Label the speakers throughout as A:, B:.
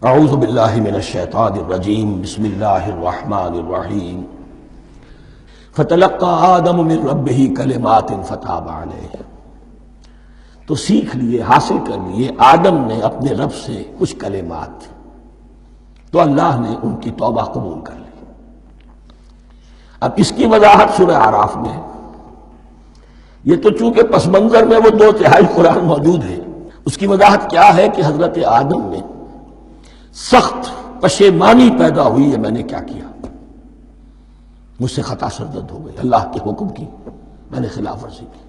A: اعوذ باللہ من الشیطان الرجیم بسم اللہ الرحمن الرحیم فتلقى آدم من ربہ کلمات فتاب علیہ۔ تو سیکھ لیے، حاصل کر لیے آدم نے اپنے رب سے کچھ کلمات، تو اللہ نے ان کی توبہ قبول کر لی۔ اب اس کی وضاحت سورہ اعراف میں ہے۔ یہ تو چونکہ پس منظر میں وہ 2/3 قرآن موجود ہے، اس کی وضاحت کیا ہے کہ حضرت آدم میں سخت پشیمانی پیدا ہوئی ہے، میں نے کیا کیا، مجھ سے خطا سرزد ہو گئی، اللہ کے حکم کی میں نے خلاف ورزی کی۔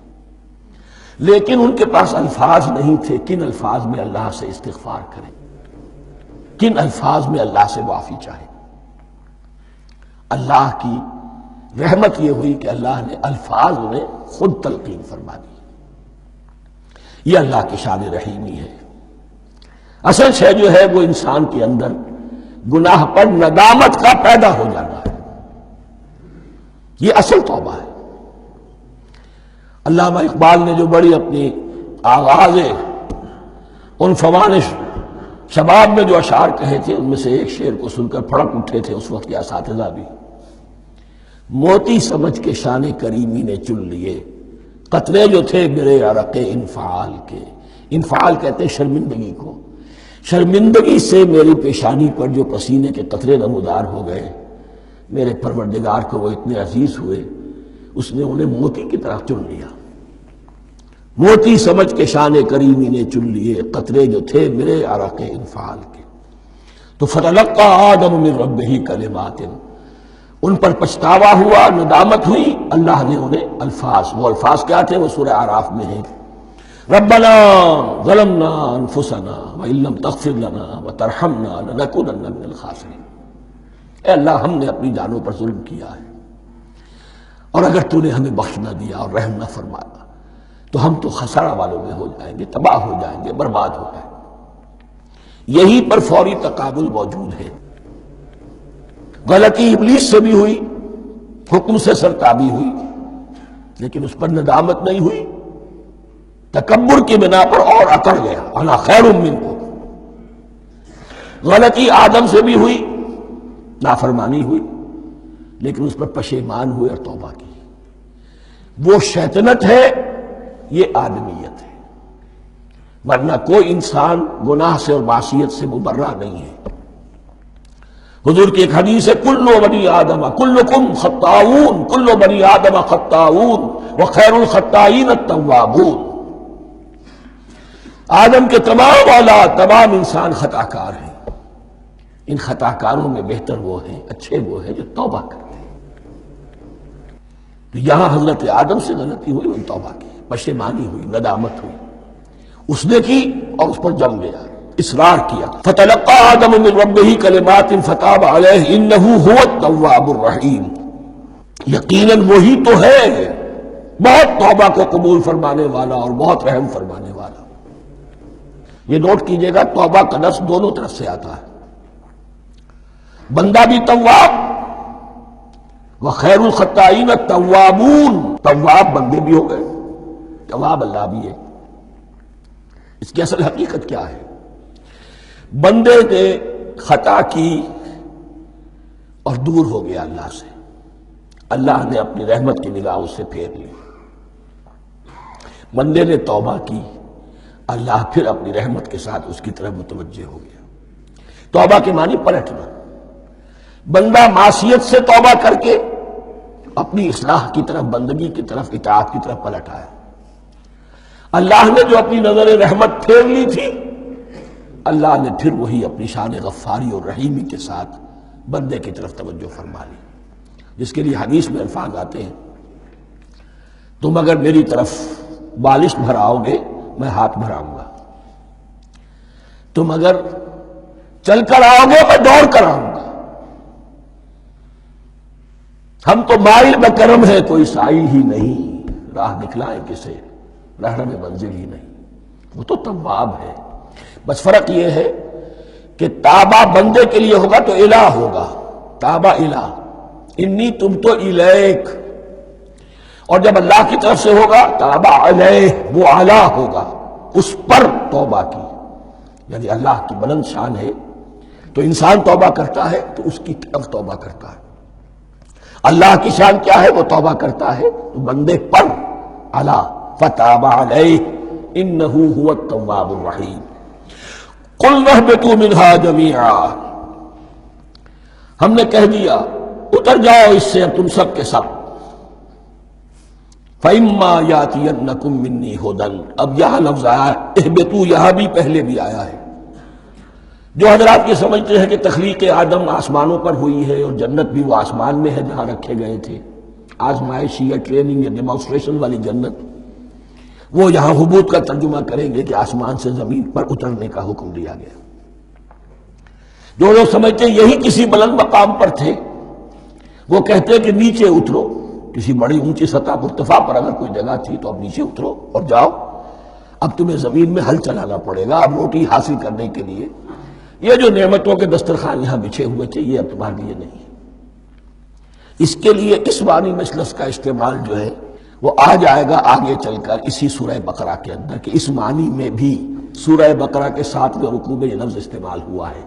A: لیکن ان کے پاس الفاظ نہیں تھے، کن الفاظ میں اللہ سے استغفار کریں، کن الفاظ میں اللہ سے معافی چاہیں۔ اللہ کی رحمت یہ ہوئی کہ اللہ نے الفاظ انہیں خود تلقین فرما دی۔ یہ اللہ کی شان رحیمی ہے۔ اصل شے جو ہے وہ انسان کے اندر گناہ پر ندامت کا پیدا ہو جانا ہے، یہ اصل توبہ ہے۔ علامہ اقبال نے جو بڑی اپنی آغاز ان فوانش شباب میں جو اشعار کہے تھے، ان میں سے ایک شعر کو سن کر پھڑک اٹھے تھے اس وقت کے اساتذہ بھی۔ موتی سمجھ کے شان کریمی نے چن لیے، قطرے جو تھے میرے عرق انفعال کے۔ انفعال کہتے ہیں شرمندگی کو۔ شرمندگی سے میری پیشانی پر جو پسینے کے قطرے نمودار ہو گئے، میرے پروردگار کو وہ اتنے عزیز ہوئے، اس نے انہیں موتی کی طرح چن لیا۔ موتی سمجھ کے شان کریمی نے چن لیے، قطرے جو تھے میرے عرق انفعال کے۔ تو فتلقى آدم من ربہ کلمات، ان پر پچھتاوا ہوا، ندامت ہوئی، اللہ نے انہیں الفاظ، وہ الفاظ کیا تھے وہ سورہ اعراف میں ہیں۔ ربنا ظلمنا انفسنا وان لم تغفر لنا وترحمنا لنکونن من الخاسرین۔ اے اللہ، ہم نے اپنی جانوں پر ظلم کیا ہے، اور اگر تو نے ہمیں بخش نہ دیا اور رحم نہ فرمایا تو ہم تو خسارہ والوں میں ہو جائیں گے، تباہ ہو جائیں گے، برباد ہو جائیں گے۔ یہی پر فوری تقابل موجود ہے۔ غلطی ابلیس سے بھی ہوئی، حکم سے سرتابی ہوئی، لیکن اس پر ندامت نہیں ہوئی، تکبر کی بنا پر اور اکڑ گیا، انا خیر منکم۔ غلطی آدم سے بھی ہوئی، نافرمانی ہوئی، لیکن اس پر پشیمان ہوئے اور توبہ کی۔ وہ شیطنت ہے، یہ آدمیت ہے، ورنہ کوئی انسان گناہ سے اور معصیت سے مبرہ نہیں ہے۔ حضور کی ایک حدیث ہے، کل بنی آدم کلکم خطاؤون، کل بنی آدم خطاؤون وخیر الخطائین التوابون۔ آدم کے تمام اولاد، تمام انسان خطا کار ہیں، ان خطا کاروں میں بہتر وہ ہیں، اچھے وہ ہیں جو توبہ کرتے ہیں۔ تو یہاں حضرت آدم سے غلطی ہوئی، ان توبہ کی، پشیمانی ہوئی، ندامت ہوئی، اس نے کی اور اس پر جم گیا، اصرار کیا۔ فتلقى آدم من ربہ کلمات فتاب علیہ انہ هو التواب الرحیم۔ یقیناً وہی تو ہے بہت توبہ کو قبول فرمانے والا اور بہت رحم فرمانے والا۔ یہ نوٹ کیجئے گا، توبہ کا لفظ دونوں طرف سے آتا ہے، بندہ بھی تواب وخیر الخطائین التوابون، تواب بندے بھی ہو گئے، تواب اللہ بھی ہے۔ اس کی اصل حقیقت کیا ہے؟ بندے نے خطا کی اور دور ہو گیا اللہ سے، اللہ نے اپنی رحمت کی نگاہ اس سے پھیر لی۔ بندے نے توبہ کی، اللہ پھر اپنی رحمت کے ساتھ اس کی طرف متوجہ ہو گیا۔ توبہ کے معنی پلٹنا۔ بندہ معصیت سے توبہ کر کے اپنی اصلاح کی طرف، بندگی کی طرف، اطاعت کی طرف پلٹ آیا۔ اللہ نے جو اپنی نظر رحمت پھیر لی تھی، اللہ نے پھر وہی اپنی شان غفاری اور رحیمی کے ساتھ بندے کی طرف توجہ فرما لی، جس کے لیے حدیث میں الفاظ آتے ہیں، تم اگر میری طرف بالشت بھراؤ گے میں ہاتھ بھراؤں گا، تم اگر چل کر آؤ گے میں دوڑ کر آؤں گا، ہم تو مائل بکرم ہے کوئی سائل ہی نہیں، راہ دکھلائیں کسے رہنم منزل ہی نہیں۔ وہ تو تواب ہے، بس فرق یہ ہے کہ تابہ بندے کے لیے ہوگا تو الہ ہوگا، تابہ الہ، انی تم تو الیک، اور جب اللہ کی طرف سے ہوگا تابہ علیہ، وہ اعلیٰ ہوگا، اس پر توبہ کی، یعنی اللہ کی بلند شان ہے تو انسان توبہ کرتا ہے تو اس کی طرف توبہ کرتا ہے. اللہ کی شان کیا ہے؟ وہ توبہ کرتا ہے تو بندے پر الا فتاب علیہ انہ هو التواب الرحیم. قل اہبطوا منها جميعا، ہم نے کہہ دیا اتر جاؤ اس سے تم سب کے سب. فَإِمَّا يَأْتِيَنَّكُم مِّنِّي هُدًى، اب یہاں لفظ آیا اہبطوا، یہاں بھی پہلے بھی آیا ہے. جو حضرات یہ سمجھتے ہیں کہ تخلیق آدم آسمانوں پر ہوئی ہے اور جنت بھی وہ آسمان میں ہے جہاں رکھے گئے تھے، آزمائشی یا ٹریننگ یا ڈیمانسٹریشن والی جنت، وہ یہاں حبوط کا ترجمہ کریں گے کہ آسمان سے زمین پر اترنے کا حکم دیا گیا. جو لوگ سمجھتے ہیں یہی کسی بلند مقام پر تھے، وہ کہتے ہیں کہ نیچے اترو، کسی بڑی اونچی سطح مرتفع پر اگر کوئی جگہ تھی تو اب نیچے اترو اور جاؤ، اب تمہیں زمین میں ہل چلانا پڑے گا اب روٹی حاصل کرنے کے لیے. یہ جو نعمتوں کے دسترخوان یہاں بچھے ہوئے تھے یہ اب تمہارے لیے نہیں. اس کے لیے اس معنی میں اس لفظ کا استعمال جو ہے وہ آ جائے گا آگے چل کر اسی سورہ بقرہ کے اندر، کہ اس معنی میں بھی سورہ بقرہ کے 7ویں رکوع میں یہ لفظ استعمال ہوا ہے.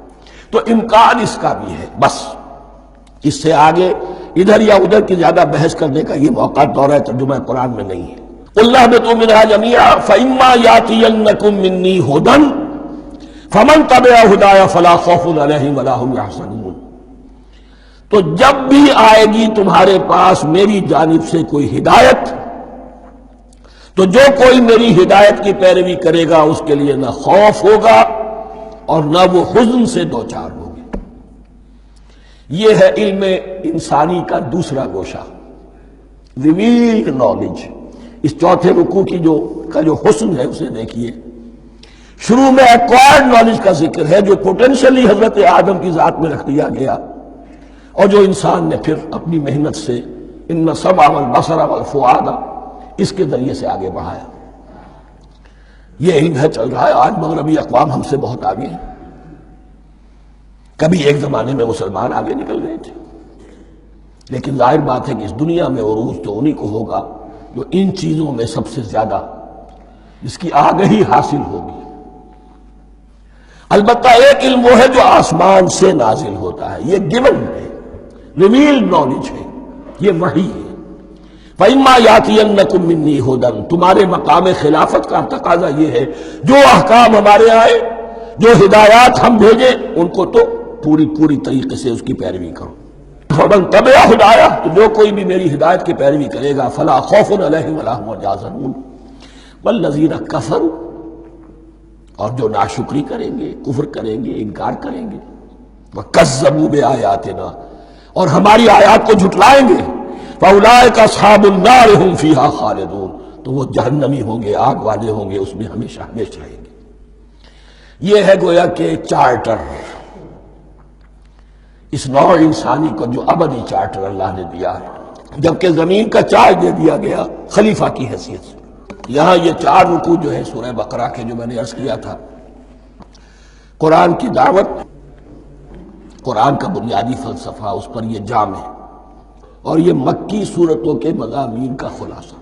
A: تو امکان اس کا بھی ہے، بس اس سے آگے ادھر یا ادھر کی زیادہ بحث کرنے کا یہ موقع دورہ ترجمہ قرآن میں نہیں ہے. قُلْ اهْبِطُوا مِنْهَا جَمِيعًا فَإِمَّا يَأْتِيَنَّكُم مِّنِّي هُدًى فَمَن تَبِعَ هُدَايَ فَلَا خَوْفٌ عَلَيْهِمْ وَلَا هُمْ يَحْزَنُونَ. تو جب بھی آئے گی تمہارے پاس میری جانب سے کوئی ہدایت، تو جو کوئی میری ہدایت کی پیروی کرے گا اس کے لیے نہ خوف ہوگا اور نہ وہ حزن سے دوچار ہوگا. یہ ہے علم انسانی کا دوسرا گوشہ، ریویلڈ نالج. اس چوتھے رکوع کی جو حسن ہے اسے دیکھیے. شروع میں ایکوائرڈ نالج کا ذکر ہے جو پوٹینشلی حضرت آدم کی ذات میں رکھ دیا گیا اور جو انسان نے پھر اپنی محنت سے ان السمع والبصر والفؤاد اس کے ذریعے سے آگے بڑھایا. یہ علم ہے چل رہا ہے. آج مغربی اقوام ہم سے بہت آگے ہیں. کبھی ایک زمانے میں مسلمان آگے نکل گئے تھے، لیکن ظاہر بات ہے کہ اس دنیا میں عروج تو انہی کو ہوگا جو ان چیزوں میں سب سے زیادہ جس کی آگہی حاصل ہوگی. البتہ ایک علم وہ ہے جو آسمان سے نازل ہوتا ہے، یہ گیون ہے، ریویلڈ نالج ہے، یہ وحی ہے. فَإِمَّا يَأْتِيَنَّكُم مِّنِّي هُدًى، تمہارے مقام خلافت کا تقاضا یہ ہے جو احکام ہمارے آئے، جو ہدایات ہم بھیجیں ان کو تو پوری طریقے سے اس کی پیروی کرو. فَمَن تَبِعَ ہدایہ، تو جو کوئی بھی میری ہدایت کی پیروی کرے گا فَلَا خَوْفٌ عَلَيْهِمْ وَلَا هُمْ يَحْزَنُونَ. وَالَّذِينَ كَفَرُوا، اور جو ناشکری کریں گے، کفر کریں گے، انکار کریں گے، وَكَذَّبُوا بِآيَاتِنَا، اور ہماری آیات کو جھٹلائیں گے، فَأُولَٰئِكَ أَصْحَابُ النَّارِ هُمْ فِيهَا خَالِدُونَ، تو وہ جہنمی ہوں گے، آگ والے ہوں گے، اس میں ہمیشہ ہمیشہ رہیں گے. یہ ہے گویا کہ چارٹر، اس نوع انسانی کو جو ابدی چارٹر اللہ نے دیا ہے، جبکہ زمین کا چارج دے دیا گیا خلیفہ کی حیثیت سے. یہاں یہ 4 رکوع جو ہے سورہ بقرہ کے جو میں نے عرض کیا تھا، قرآن کی دعوت، قرآن کا بنیادی فلسفہ، اس پر یہ جام ہے اور یہ مکی صورتوں کے مضامین کا خلاصہ.